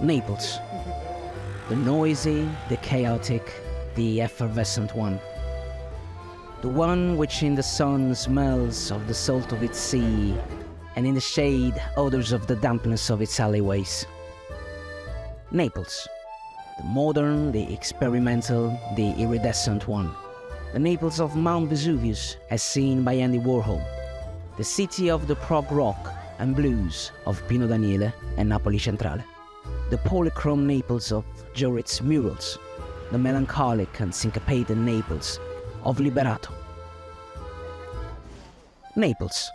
Naples. The noisy, the chaotic, the effervescent one. The one which in the sun smells of the salt of its sea, and in the shade odors of the dampness of its alleyways. Naples. The modern, the experimental, the iridescent one. The Naples of Mount Vesuvius as seen by Andy Warhol. The city of the prog rock and blues of Pino Daniele and Napoli Centrale. The polychrome Naples of Jorit's murals. The melancholic and syncopated Naples of Liberato. Naples.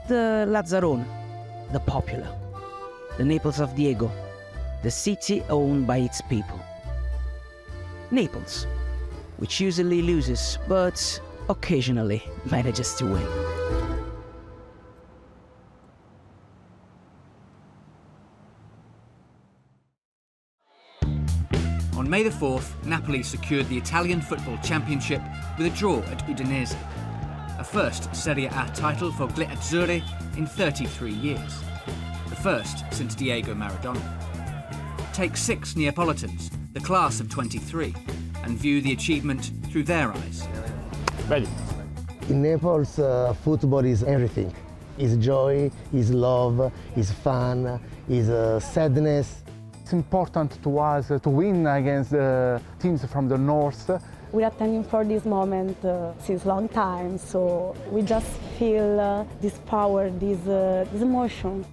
The Lazzarone, the popular. The Naples of Diego, the city owned by its people. Naples, which usually loses but occasionally manages to win. On May the 4th, Napoli secured the Italian Football Championship with a draw at Udinese, a first Serie A title for Gli Azzurri in 33 years, the first since Diego Maradona. Take 6 Neapolitans, the class of 23, and view the achievement through their eyes. Ready. In Naples, football is everything. It's joy, it's love, it's fun, it's sadness. It's important to us to win against the teams from the north. We're attending for this moment since a long time, so we just feel this power, this emotion.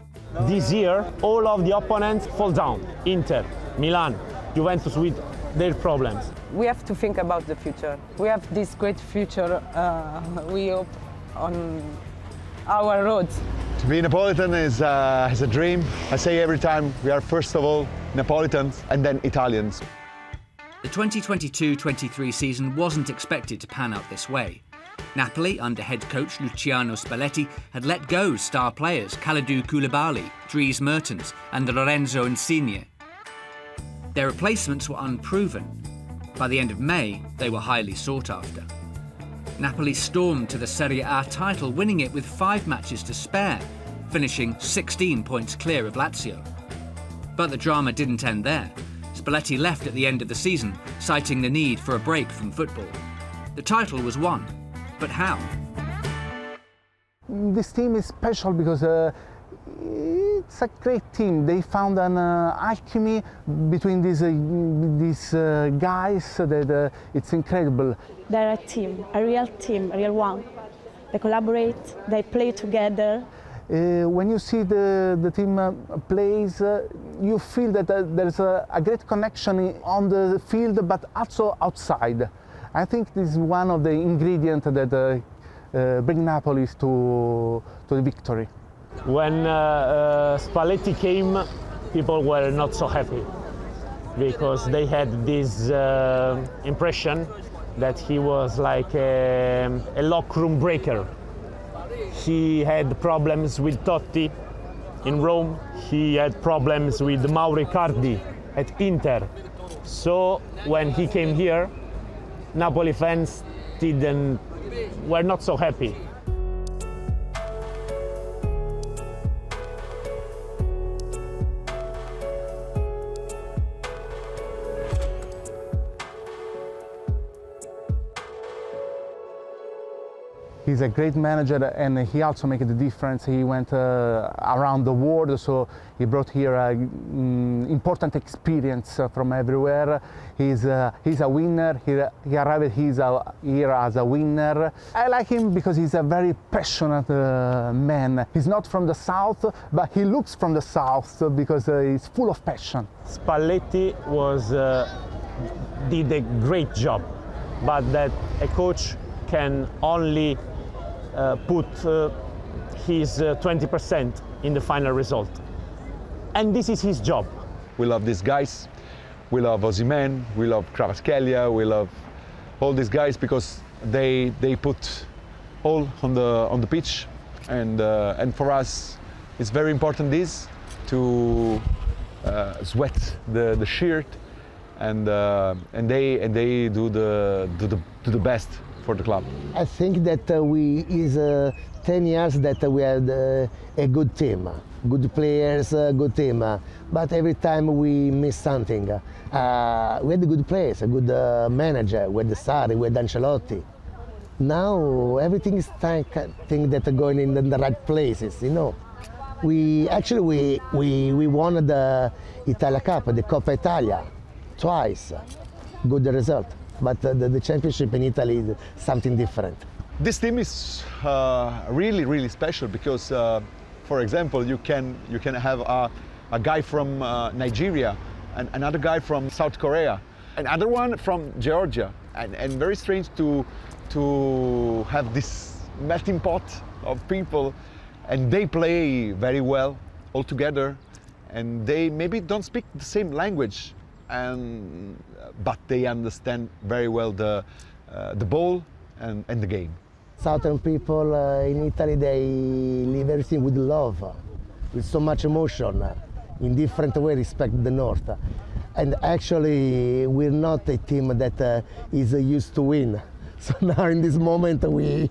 This year, all of the opponents fall down. Inter, Milan, Juventus with their problems. We have to think about the future. We have this great future, we hope, on our roads. To be Napolitan is a dream. I say every time we are first of all Napolitans and then Italians. The 2022-23 season wasn't expected to pan out this way. Napoli, under head coach Luciano Spalletti, had let go star players Kalidou Koulibaly, Dries Mertens and Lorenzo Insigne. Their replacements were unproven. By the end of May, they were highly sought after. Napoli stormed to the Serie A title, winning it with 5 matches to spare, finishing 16 points clear of Lazio. But the drama didn't end there. Spalletti left at the end of the season, citing the need for a break from football. The title was won, but how? This team is special because it's a great team. They found an alchemy between these guys that it's incredible. They're a team, a real one. They collaborate, they play together. When you see the team plays, you feel that there's a great connection on the field, but also outside. I think this is one of the ingredients that bring Napoli to the victory. When Spalletti came, people were not so happy because they had this impression that he was like a locker room breaker. He had problems with Totti in Rome. He had problems with Mauro Icardi at Inter. So when he came here, Napoli fans were not so happy. He's a great manager, and he also made the difference. He went around the world, so he brought here important experience from everywhere. He's a winner. He arrived here as a winner. I like him because he's a very passionate man. He's not from the south, but he looks from the south because he's full of passion. Spalletti did a great job, but that a coach can only put his 20% in the final result. And this is his job. We love these guys. We love Osimhen, we love Kvaratskhelia, we love all these guys because they put all on the pitch, and for us it's very important this to sweat the shirt, and they do the best for the club. I think that is 10 years that we had a good team. good players, good team. But every time we miss something. We had good players, a good manager, with Sarri, with Ancelotti. Now everything is thing that are going in the right places, you know. We won the Italia Cup, the Coppa Italia, twice. Good result. But the championship in Italy is something different. This team is really, really special because, for example, you can have a guy from Nigeria, and another guy from South Korea, another one from Georgia, and very strange to have this melting pot of people, and they play very well all together, and they maybe don't speak the same language, but they understand very well the ball and the game. Southern people in Italy, they live everything with love, with so much emotion, in different way respect the North. And actually, we're not a team that is used to win. So now in this moment, we're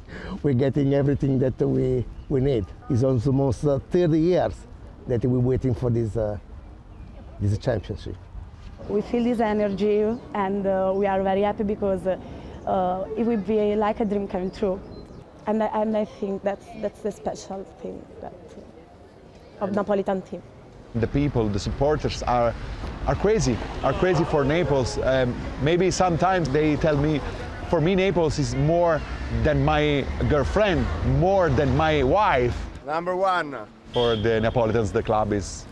getting everything that we need. It's almost 30 years that we're waiting for this championship. We feel this energy, and we are very happy because it will be like a dream come true. And I think that's the special thing of Napolitan team. The people, the supporters are crazy for Naples. Maybe sometimes they tell me, for me Naples is more than my girlfriend, more than my wife. Number one. For the Neapolitans, the club is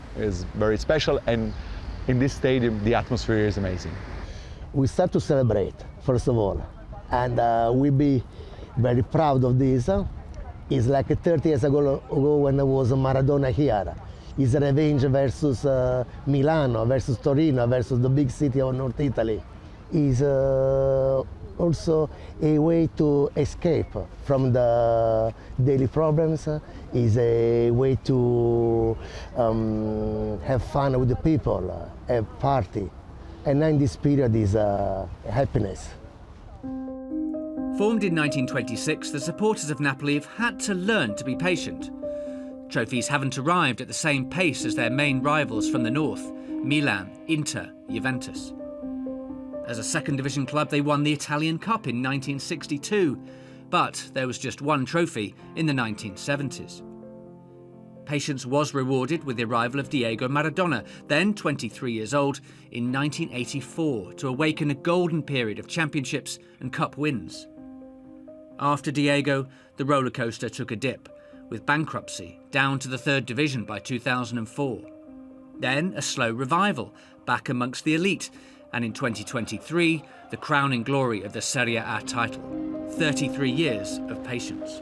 very special, and in this stadium the atmosphere is amazing. We start to celebrate, first of all, and we'll be very proud of this. It's like 30 years ago when there was Maradona here. It's revenge versus Milano, versus Torino, versus the big city of North Italy. It's also a way to escape from the daily problems. It's a way to have fun with the people, have party. And in this period is happiness. Formed in 1926, the supporters of Napoli have had to learn to be patient. Trophies haven't arrived at the same pace as their main rivals from the north, Milan, Inter, Juventus. As a second division club, they won the Italian Cup in 1962, but there was just one trophy in the 1970s. Patience was rewarded with the arrival of Diego Maradona, then 23 years old, in 1984 to awaken a golden period of championships and cup wins. After Diego, the rollercoaster took a dip, with bankruptcy down to the third division by 2004. Then a slow revival, back amongst the elite, and in 2023, the crowning glory of the Serie A title. 33 years of patience.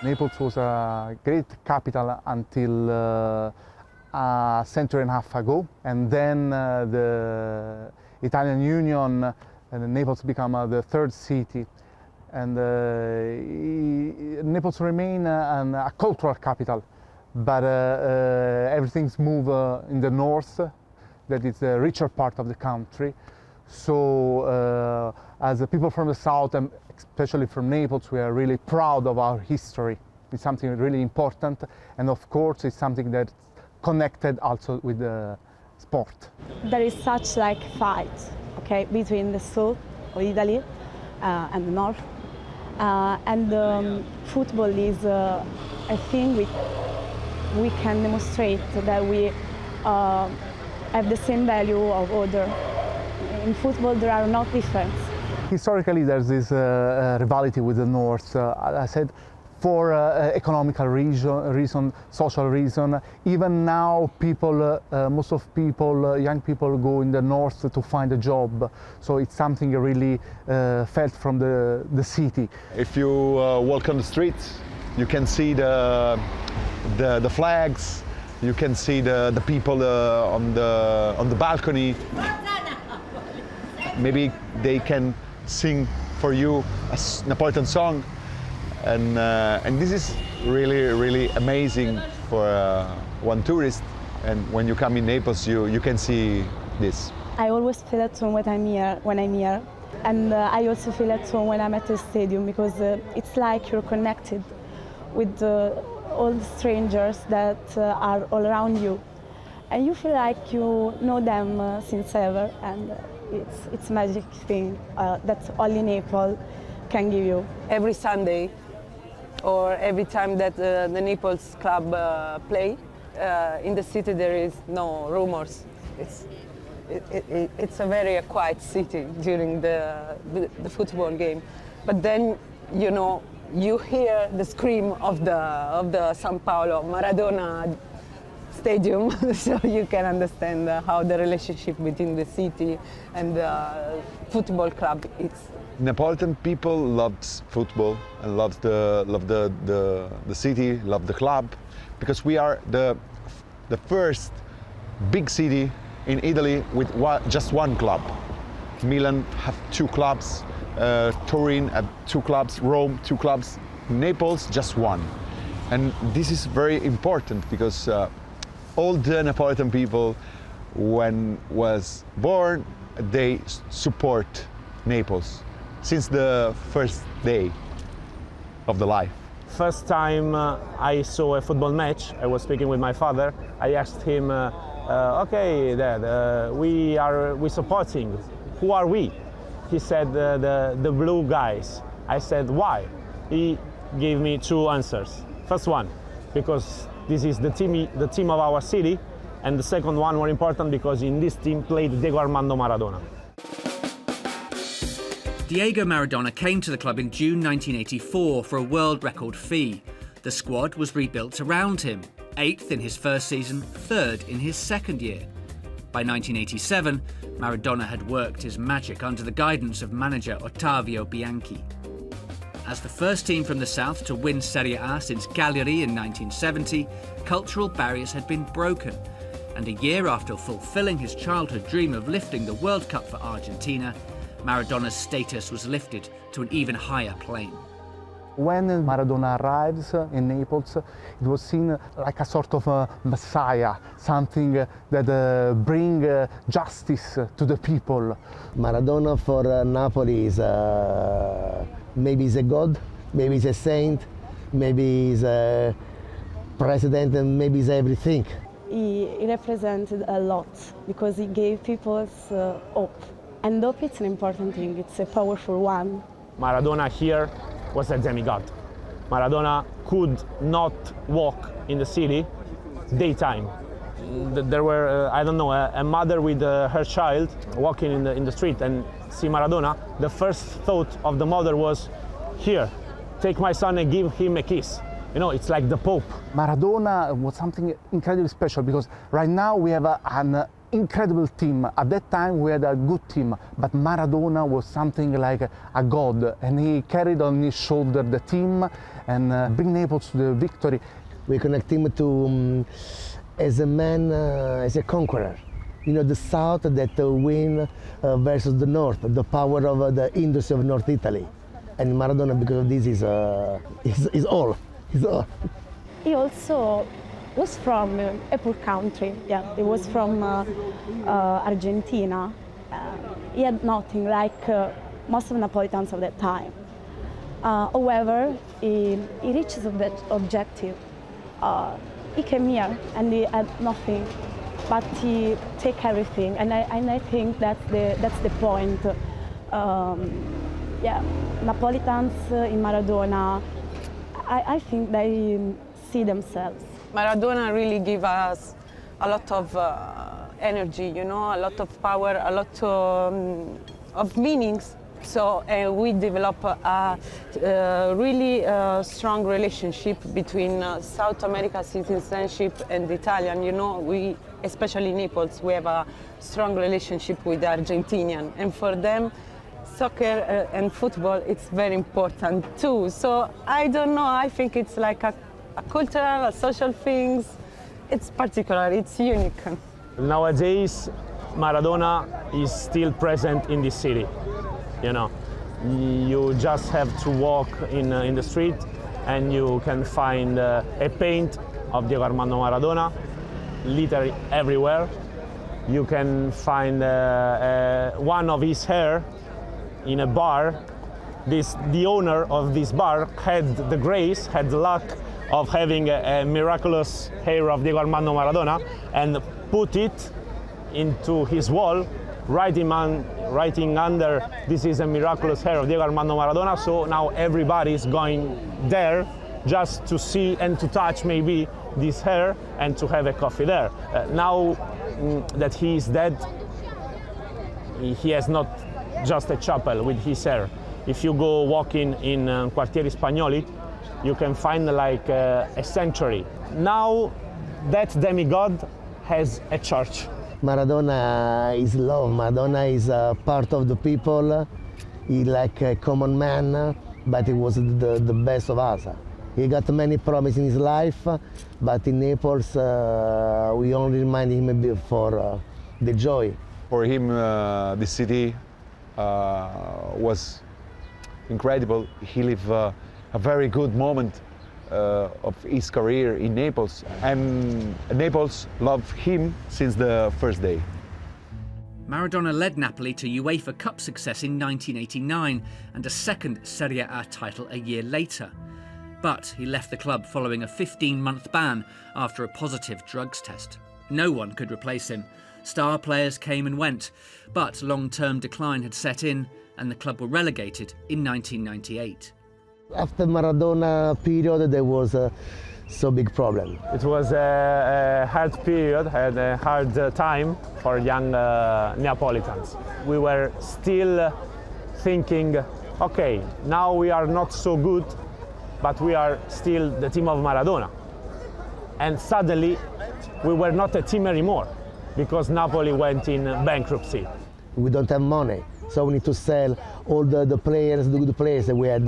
Naples was a great capital until a century and a half ago, and then the Italian Union and Naples became the third city, and Naples remain a cultural capital, but everything's moved in the north, that is the richer part of the country. So as a people from the south, and especially from Naples, we are really proud of our history. It's something really important, and of course it's something that's connected also with the sport. There is such like fight, okay, between the south of Italy and the north, and football is a thing we can demonstrate that we have the same value of other. In football there are no differences. Historically there's this rivalry with the north. I said for economical reason, social reason. Even now, people, most of people, young people, go in the north to find a job. So it's something really felt from the city. If you walk on the streets, you can see the flags. You can see the people on the balcony. Maybe they can sing for you a Napolitan song. And this is really, really amazing for one tourist. And when you come in Naples, you can see this. I always feel at home when I'm here. And I also feel at home when I'm at the stadium, because it's like you're connected with all the strangers that are all around you. And you feel like you know them since ever, and it's a magic thing that only Naples can give you. Every Sunday or every time that the Naples club play, in the city there is no rumors. It's a very quiet city during the football game. But then, you know, you hear the scream of the São Paulo Maradona stadium, so you can understand how the relationship between the city and the football club is. Neapolitan people loved football and loved the city, loved the club, because we are the first big city in Italy with just one club. Milan have 2 clubs, Turin have 2 clubs, Rome 2 clubs, Naples just 1. And this is very important because all the Neapolitan people, when was born, they support Naples since the first day of the life. First time I saw a football match, I was speaking with my father. I asked him, okay, Dad, we supporting. Who are we? He said the blue guys. I said why? He gave me 2 answers. First one, because this is the team of our city, and the second one, more important, because in this team played Diego Armando Maradona. Diego Maradona came to the club in June 1984 for a world record fee. The squad was rebuilt around him, 8th in his first season, 3rd in his second year. By 1987, Maradona had worked his magic under the guidance of manager Ottavio Bianchi. As the first team from the south to win Serie A since Cagliari in 1970, cultural barriers had been broken, and a year after fulfilling his childhood dream of lifting the World Cup for Argentina, Maradona's status was lifted to an even higher plane. When Maradona arrives in Naples, it was seen like a sort of a messiah, something that brings justice to the people. Maradona for Napoli is maybe he's a god, maybe he's a saint, maybe he's a president, and maybe he's everything. He represented a lot because he gave people hope. And hope is an important thing, it's a powerful one. Maradona here was a demigod. Maradona could not walk in the city daytime. There were, I don't know, a mother with her child walking in the street and see Maradona. The first thought of the mother was, here, take my son and give him a kiss. You know, it's like the Pope. Maradona was something incredibly special because right now we have an incredible team. At that time we had a good team, but Maradona was something like a god, and he carried on his shoulder the team and bring Naples to the victory. We connect him to as a man, as a conqueror. You know, the south that win versus the north, the power of the industry of North Italy. And Maradona, because of this, is all. He also was from a poor country. Yeah, he was from Argentina. He had nothing like most of Napolitans of that time. However, he reached that objective. He came here and he had nothing, but he took everything, and I think that's the point. Yeah, Napolitans in Maradona, I think they see themselves. Maradona really gave us a lot of energy, you know, a lot of power, a lot of meanings. So we developed a really strong relationship between South America citizenship and Italian. You know, we, especially in Naples, we have a strong relationship with the Argentinian, and for them, soccer and football, it's very important too. So I don't know, I think it's like a cultural, a social things. It's particular, it's unique. Nowadays, Maradona is still present in this city. You know, you just have to walk in the street and you can find a paint of Diego Armando Maradona literally everywhere. You can find one of his hair in a bar. the owner of this bar had the grace, had the luck of having a miraculous hair of Diego Armando Maradona and put it into his wall, writing under, "This is a miraculous hair of Diego Armando Maradona." So now everybody is going there just to see and to touch maybe this hair and to have a coffee there. Now that he is dead, he has not just a chapel with his hair. If you go walking in Quartieri Spagnoli, you can find like a sanctuary. Now that demigod has a church. Maradona is love. Maradona is a part of the people. He's like a common man, but he was the best of us. He got many promises in his life, but in Naples, we only remind him for the joy. For him, the city was incredible. He lived a very good moment of his career in Naples, and Naples loved him since the first day. Maradona led Napoli to UEFA Cup success in 1989 and a second Serie A title a year later. But he left the club following a 15-month ban after a positive drugs test. No one could replace him. Star players came and went, but long-term decline had set in and the club were relegated in 1998. After Maradona period, there was a so big problem. It was a hard period, had a hard time for young Neapolitans. We were still thinking, okay, now we are not so good, but we are still the team of Maradona. And suddenly, we were not a team anymore because Napoli went in bankruptcy. We don't have money, so we need to sell all the players, the good players. We had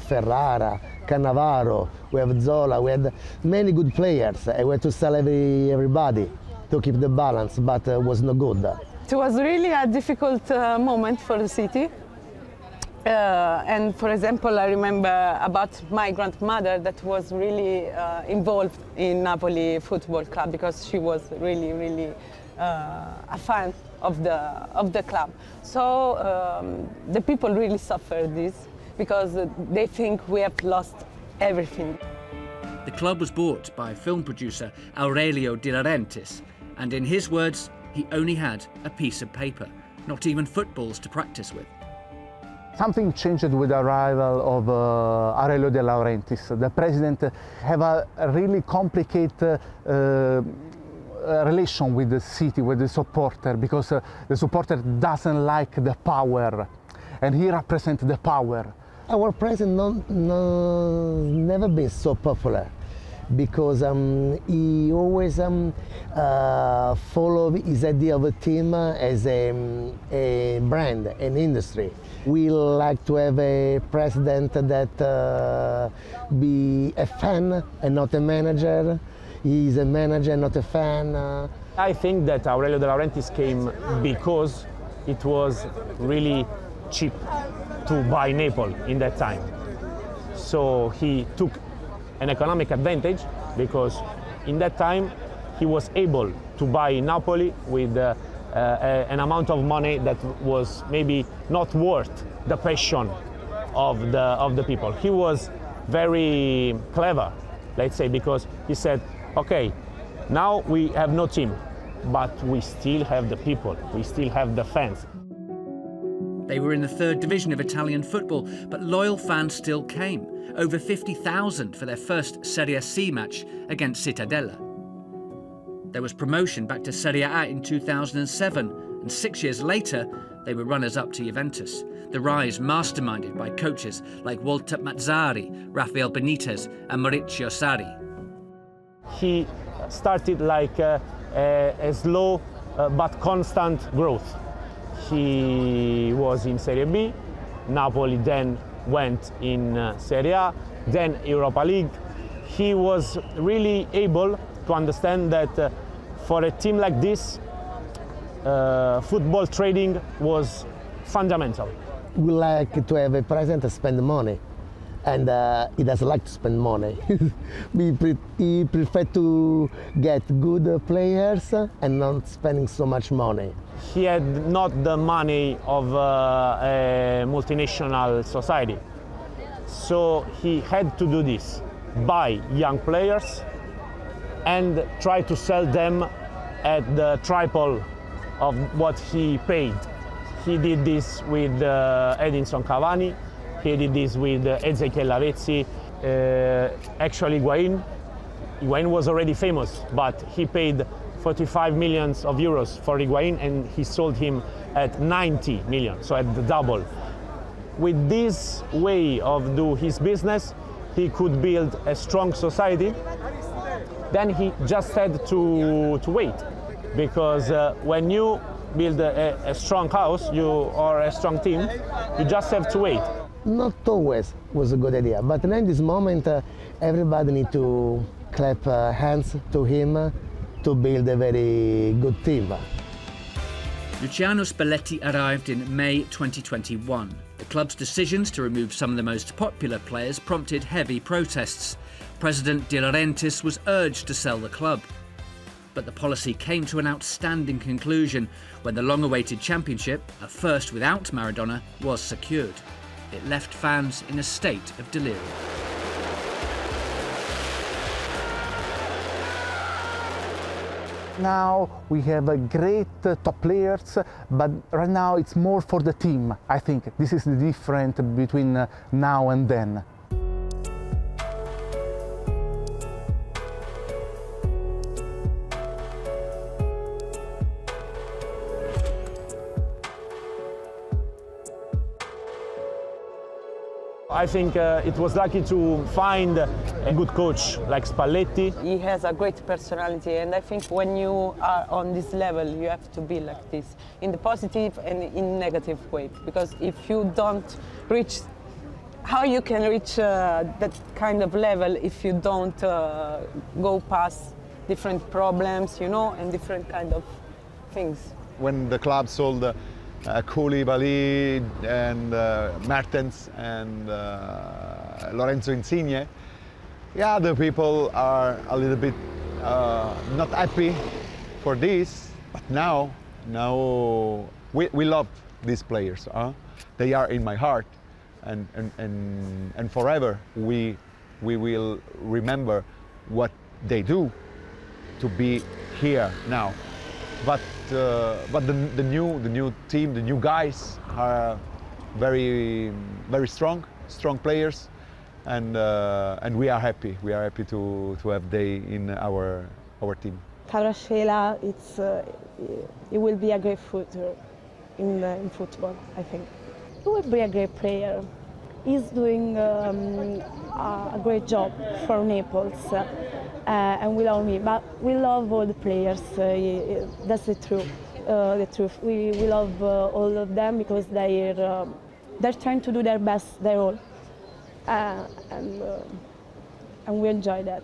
Ferrara, Cannavaro, we have Zola, we had many good players. We had to sell everybody to keep the balance, but it was no good. It was really a difficult moment for the city. And for example, I remember about my grandmother that was really involved in Napoli Football Club because she was really a fan of the club. So the people really suffered this because they think we have lost everything. The club was bought by film producer Aurelio De Laurentiis, and in his words, he only had a piece of paper, not even footballs to practice with. Something changed with the arrival of Aurelio De Laurentiis. The president have a really complicated relation with the city, with the supporter, because the supporter doesn't like the power, and he represents the power. Our president never been so popular because he always followed his idea of a team as a brand, an industry. We like to have a president that be a fan and not a manager. He's a manager, not a fan. I think that Aurelio De Laurentiis came because it was really cheap to buy Naples in that time. So he took an economic advantage because in that time he was able to buy Napoli with an amount of money that was maybe not worth the passion of the people. He was very clever, let's say, because he said, okay, now we have no team, but we still have the people, we still have the fans. They were in the third division of Italian football, but loyal fans still came, over 50,000 for their first Serie C match against Cittadella. There was promotion back to Serie A in 2007, and 6 years later, they were runners-up to Juventus. The rise masterminded by coaches like Walter Mazzari, Rafael Benitez and Maurizio Sarri. He started like a slow but constant growth. He was in Serie B, Napoli then went in Serie A, then Europa League. He was really able to understand that for a team like this, football trading was fundamental. We like to have a president to spend money. and he doesn't like to spend money. He prefers to get good players and not spending so much money. He had not the money of a multinational society, so he had to do this, buy young players and try to sell them at the triple of what he paid. He did this with Edinson Cavani, he did this with Ezequiel Lavezzi, actually Higuain was already famous, but he paid 45 million euros for Higuain and he sold him at 90 million, so at the double. With this way of do his business, he could build a strong society. Then he just had to wait, because when you build a strong house, or a strong team, you just have to wait. Not always was a good idea, but now in this moment, everybody need to clap hands to him to build a very good team. Luciano Spalletti arrived in May 2021. The club's decisions to remove some of the most popular players prompted heavy protests. President De Laurentiis was urged to sell the club. But the policy came to an outstanding conclusion when the long-awaited championship, a first without Maradona, was secured. It left fans in a state of delirium. Now we have a great top players, but right now it's more for the team. I think this is the difference between now and then. I think it was lucky to find a good coach like Spalletti. He has a great personality, and I think when you are on this level, you have to be like this, in the positive and in negative way. Because if you don't reach, how you can reach that kind of level if you don't go past different problems, you know, and different kind of things. When the club sold Koulibaly and Mertens and Lorenzo Insigne, yeah, the people are a little bit not happy for this, but now we love these players. They are in my heart, and forever we will remember what they do to be here now. But the new team, the new guys are very strong players, and we are happy. We are happy to have they in our team. Kvaratskhelia, it will be a great future in football, I think. He will be a great player. He's doing a great job for Naples, and we love him. But we love all the players. That's the truth. We love all of them because they're trying to do their best, their all, and we enjoy that.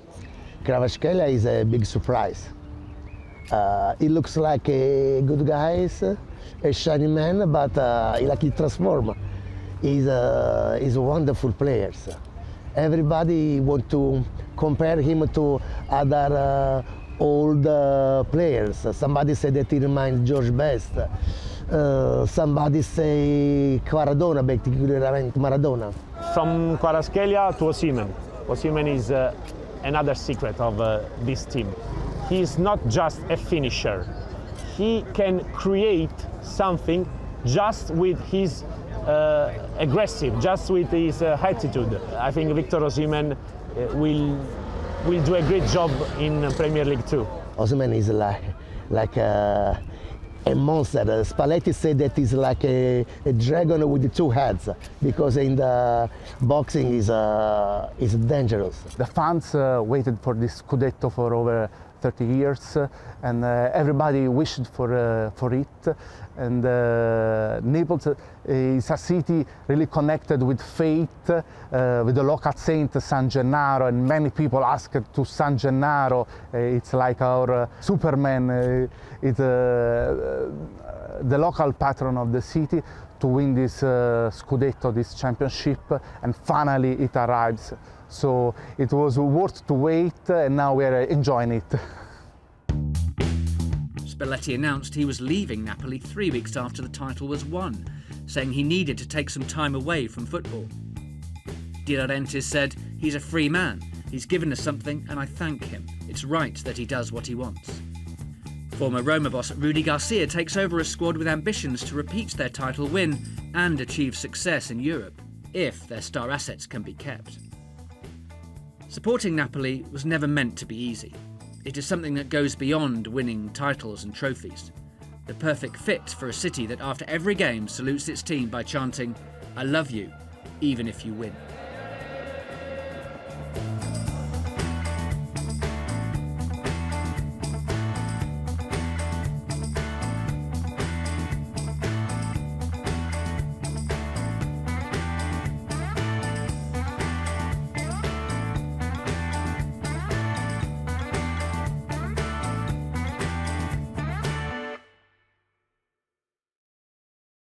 Kvaratskhelia is a big surprise. He looks like a good guy, a shiny man, but he transforms. He's a wonderful player. Everybody wants to compare him to other old players. Somebody said that he reminds George Best. Somebody say Maradona, Maradona. From Kvaratskhelia to Osimhen. Osimhen is another secret of this team. He's not just a finisher. He can create something just with his aggressive, just with his attitude. I think Victor Osimhen will do a great job in Premier League too. Osimhen is like a monster. Spalletti said that he's like a dragon with two heads, because in the boxing is dangerous. The fans waited for this Scudetto for over 30 years, and everybody wished for it. And Naples is a city really connected with faith, with the local saint San Gennaro, and many people ask to San Gennaro. It's like our Superman. It's the local patron of the city, to win this Scudetto, this championship, and finally it arrives. So it was worth to wait, and now we're enjoying it. Spalletti announced he was leaving Napoli 3 weeks after the title was won, saying he needed to take some time away from football. De Laurentiis said, "He's a free man. He's given us something and I thank him. It's right that he does what he wants." Former Roma boss Rudi Garcia takes over a squad with ambitions to repeat their title win and achieve success in Europe, if their star assets can be kept. Supporting Napoli was never meant to be easy. It is something that goes beyond winning titles and trophies. The perfect fit for a city that after every game salutes its team by chanting, "I love you, even if you win."